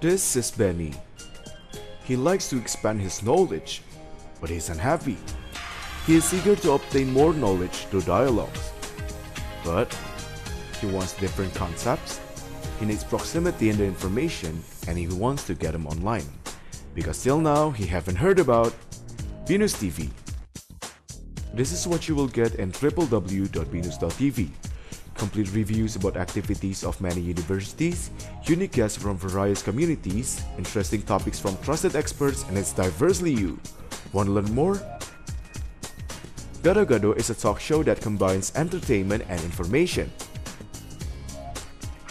This is Benny. He likes to expand his knowledge, but he's unhappy. He is eager to obtain more knowledge through dialogues, but he wants different concepts. He needs proximity in the information, and he wants to get them online. Because till now, he haven't heard about Binus TV. This is what you will get in www.binus.tv. Complete reviews about activities of many universities, unique guests from various communities, interesting topics from trusted experts, and it's diversely you. Want to learn more? Gado Gado is a talk show that combines entertainment and information.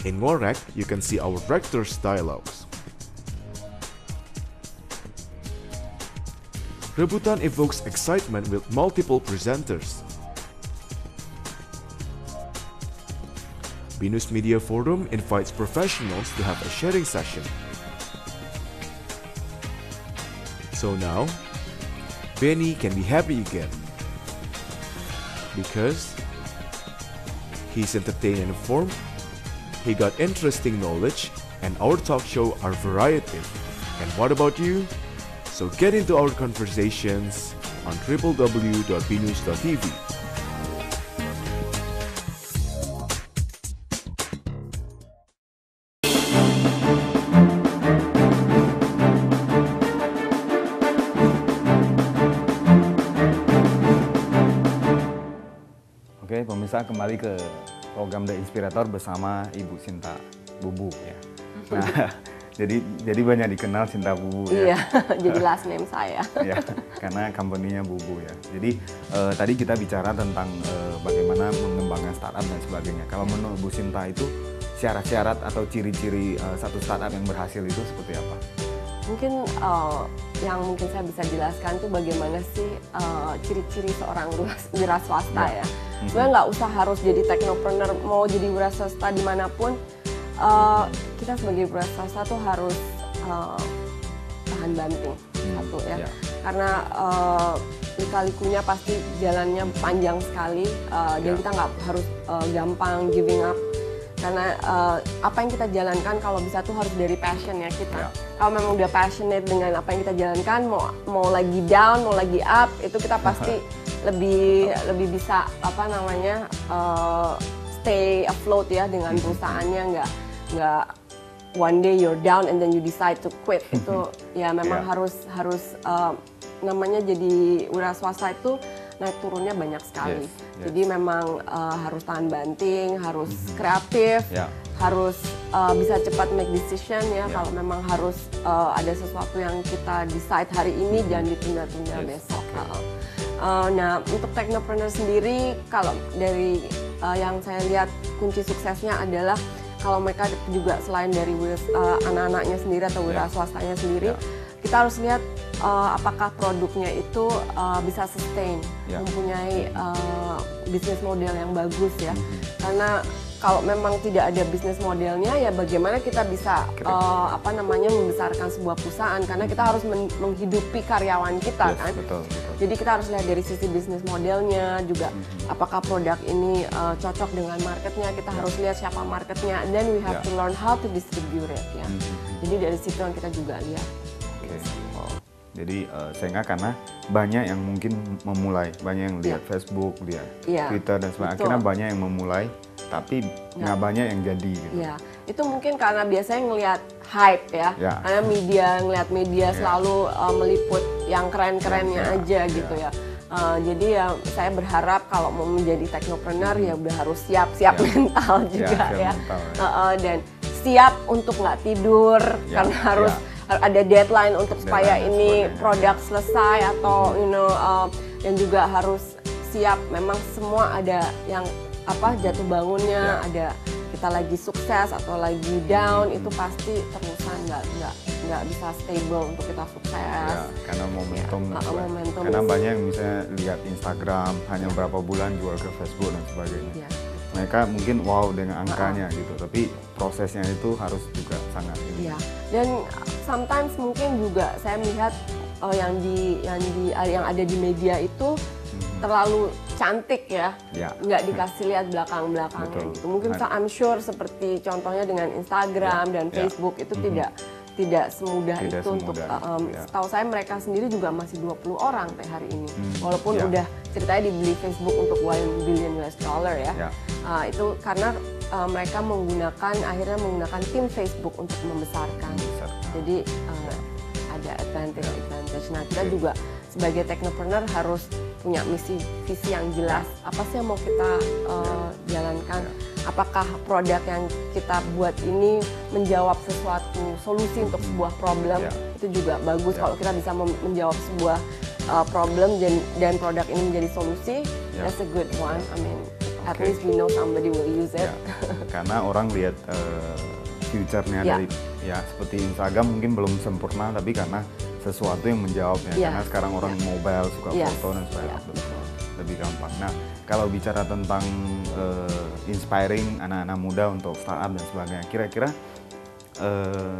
In Ngorek, you can see our rector's dialogues. Rebutan evokes excitement with multiple presenters. Binus Media Forum invites professionals to have a sharing session. So now, Benny can be happy again. Because he's entertained and informed, he got interesting knowledge, and our talk show are variative. And what about you? So get into our conversations on www.binus.tv. Oke, pemirsa, kembali ke program The Inspirator bersama Ibu Sinta Bubu ya. Nah, jadi banyak dikenal Sinta Bubu ya. Iya, jadi last name saya. Ya, karena company-nya Bubu ya. Jadi tadi kita bicara tentang bagaimana mengembangkan startup dan sebagainya. Kalau menurut Bu Sinta itu syarat-syarat atau ciri-ciri satu startup yang berhasil itu seperti apa? Mungkin yang mungkin saya bisa jelaskan tuh bagaimana sih ciri-ciri seorang wira swasta ya. Sebenarnya nggak usah harus jadi technopreneur, mau jadi wira swasta dimanapun, kita sebagai wira swasta tuh harus tahan banting satu ya. Karena lika-likunya pasti jalannya panjang sekali dan kita nggak harus gampang giving up. Karena apa yang kita jalankan kalau bisa tuh harus dari passion ya kita. Kalau memang udah passionate dengan apa yang kita jalankan, mau lagi down, mau lagi up, itu kita pasti lebih bisa apa namanya stay afloat ya dengan perusahaannya, nggak one day you're down and then you decide to quit. Itu ya memang harus namanya jadi wira swasta itu naik turunnya banyak sekali. Jadi memang harus tahan banting, harus kreatif, harus bisa cepat make decision ya. Kalau memang harus ada sesuatu yang kita decide hari ini, jangan ditunda-tunda besok. Nah, untuk technopreneur sendiri, kalau dari yang saya lihat kunci suksesnya adalah kalau mereka juga selain dari anak-anaknya sendiri atau wira swastanya sendiri, kita harus lihat apakah produknya itu bisa sustain, mempunyai bisnis model yang bagus ya. Karena kalau memang tidak ada bisnis modelnya, ya bagaimana kita bisa membesarkan sebuah perusahaan? Karena kita harus menghidupi karyawan kita kan. Betul. Jadi kita harus lihat dari sisi bisnis modelnya juga, apakah produk ini cocok dengan marketnya. Kita harus lihat siapa marketnya, and then we have to learn how to distribute it ya. Jadi dari situ yang kita juga lihat. Jadi sehingga karena banyak yang mungkin memulai, banyak yang lihat Facebook, lihat Twitter dan sebagainya. Akhirnya banyak yang memulai, tapi nggak banyak yang jadi. Gitu. Ya, itu mungkin karena biasanya ngelihat hype ya. Karena ngelihat media selalu meliput yang keren-kerennya aja gitu ya. Jadi ya saya berharap kalau mau menjadi technopreneur ya udah harus siap mental juga ya. Dan siap untuk nggak tidur karena harus ada deadline untuk supaya ini produk selesai atau dan juga harus siap. Memang semua ada yang jatuh bangunnya, ada kita lagi sukses atau lagi down, itu pasti terusan nggak bisa stable untuk kita sukses. Karena momentum. Karena banyak yang misalnya lihat Instagram hanya berapa bulan jual ke Facebook dan sebagainya. Mereka mungkin wow dengan angkanya gitu, tapi prosesnya itu harus juga sangat ini. Dan sometimes mungkin juga saya melihat yang ada di media itu terlalu cantik ya, nggak dikasih lihat belakang-belakangnya gitu. Mungkin I'm sure seperti contohnya dengan Instagram dan Facebook itu tidak semudah Tidak itu untuk semudah itu, ya. setahu saya mereka sendiri juga masih 20 orang sampai hari ini. Walaupun ya. udah ceritanya dibeli Facebook untuk $1 billion ya. Ya. Itu karena mereka akhirnya menggunakan tim Facebook untuk membesarkan. Jadi ada advantage. Nah, kita juga sebagai technopreneur harus punya visi yang jelas. Apa sih yang mau kita jalankan? Apakah produk yang kita buat ini menjawab sesuatu solusi untuk sebuah problem? Itu juga bagus kalau kita bisa menjawab sebuah problem dan produk ini menjadi solusi. That's a good one. I mean, at least we know somebody will use it. Karena orang lihat future-nya dari seperti Instagram mungkin belum sempurna, tapi karena sesuatu yang menjawabnya. Karena sekarang orang mobile suka foto dan sebagainya. Lebih gampang. Nah, kalau bicara tentang inspiring anak-anak muda untuk startup dan sebagainya, kira-kira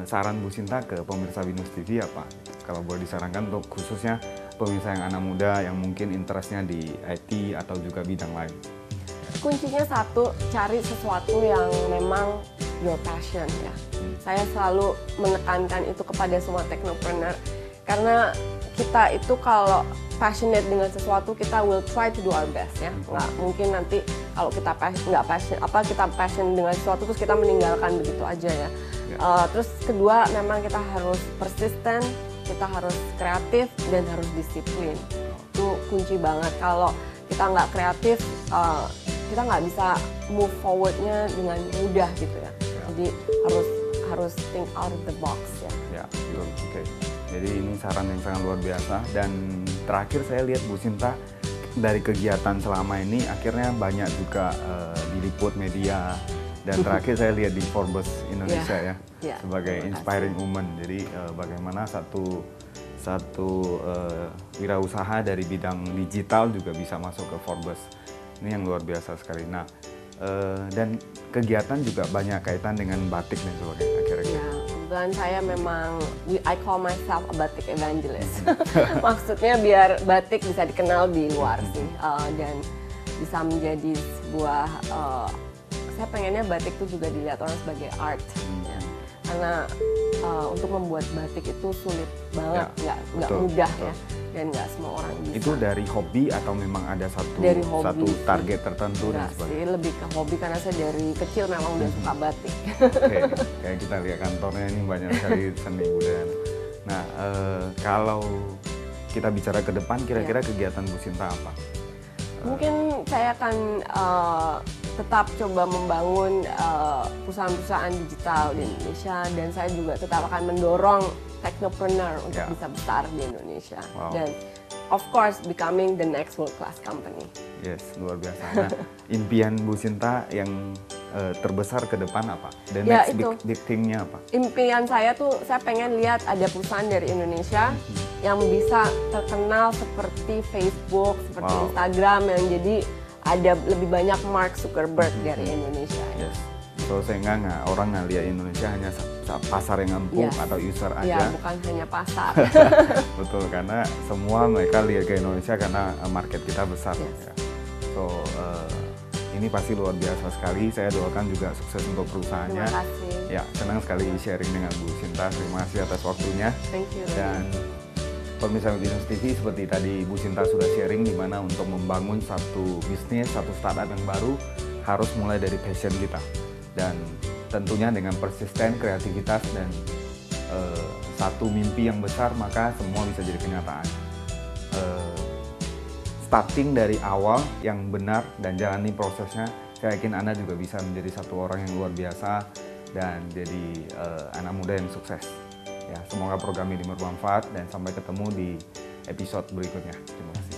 saran Bu Sinta ke pemirsa Binus TV apa? Kalau boleh disarankan untuk khususnya pemirsa yang anak muda yang mungkin interestnya di IT atau juga bidang lain. Kuncinya satu, cari sesuatu yang memang your passion ya. Saya selalu menekankan itu kepada semua technopreneur karena kita itu kalau passionate dengan sesuatu, kita will try to do our best ya. Nggak mungkin nanti kalau kita kita passion dengan sesuatu terus kita meninggalkan begitu aja ya. Terus kedua, memang kita harus persisten, kita harus kreatif dan harus disiplin. Itu kunci banget. Kalau kita nggak kreatif, kita nggak bisa move forwardnya dengan mudah gitu ya. Jadi harus think out of the box ya. Ya, betul. Oke. Jadi ini saran yang sangat luar biasa. Dan terakhir saya lihat Bu Sinta dari kegiatan selama ini akhirnya banyak juga diliput media. Dan terakhir saya lihat di Forbes Indonesia sebagai inspiring woman. Jadi bagaimana satu wirausaha dari bidang digital juga bisa masuk ke Forbes. Ini yang luar biasa sekali. Nah, dan kegiatan juga banyak kaitan dengan batik dan sebagainya kira-kira. Ya, kebetulan saya memang, I call myself a batik evangelist. Maksudnya biar batik bisa dikenal di luar sih, dan bisa menjadi sebuah, saya pengennya batik itu juga dilihat orang sebagai art. Ya. Karena untuk membuat batik itu sulit banget, nggak mudah ya. Dan nggak semua orang bisa. Itu dari hobi atau memang ada satu target tertentu dan sebagainya? Sih, lebih ke hobi karena saya dari kecil memang udah suka batik. Oke, kayak kita lihat kantornya ini banyak sekali seni budaya. Nah, kalau kita bicara ke depan, kira-kira kegiatan Bu Sinta apa? Mungkin saya akan tetap coba membangun perusahaan-perusahaan digital di Indonesia, dan saya juga tetap akan mendorong technopreneur untuk bisa besar di Indonesia. Dan of course becoming the next world class company. Yes, luar biasa. Nah, impian Bu Sinta yang terbesar ke depan apa? The next big thing-nya apa? Impian saya tuh, saya pengen lihat ada perusahaan dari Indonesia yang bisa terkenal seperti Facebook, seperti Instagram, yang jadi ada lebih banyak Mark Zuckerberg dari Indonesia. Yes. So sehingga orang nggak lihat Indonesia hanya pasar yang empuk atau user aja. Ya, bukan hanya pasar. Betul, karena semua mereka lihat ke Indonesia karena market kita besar. Ya. So ini pasti luar biasa sekali. Saya doakan juga sukses untuk perusahaannya. Terima kasih. Ya, senang sekali sharing dengan Bu Sinta. Terima kasih atas waktunya. Thank you. Dan pemirsa Binus TV, seperti tadi Bu Sinta sudah sharing di mana untuk membangun satu bisnis, satu startup yang baru harus mulai dari passion kita. Dan tentunya dengan persisten, kreativitas, dan satu mimpi yang besar, maka semua bisa jadi kenyataan. Starting dari awal yang benar dan jalani prosesnya, saya yakin Anda juga bisa menjadi satu orang yang luar biasa dan jadi anak muda yang sukses. Ya, semoga program ini bermanfaat dan sampai ketemu di episode berikutnya. Terima kasih.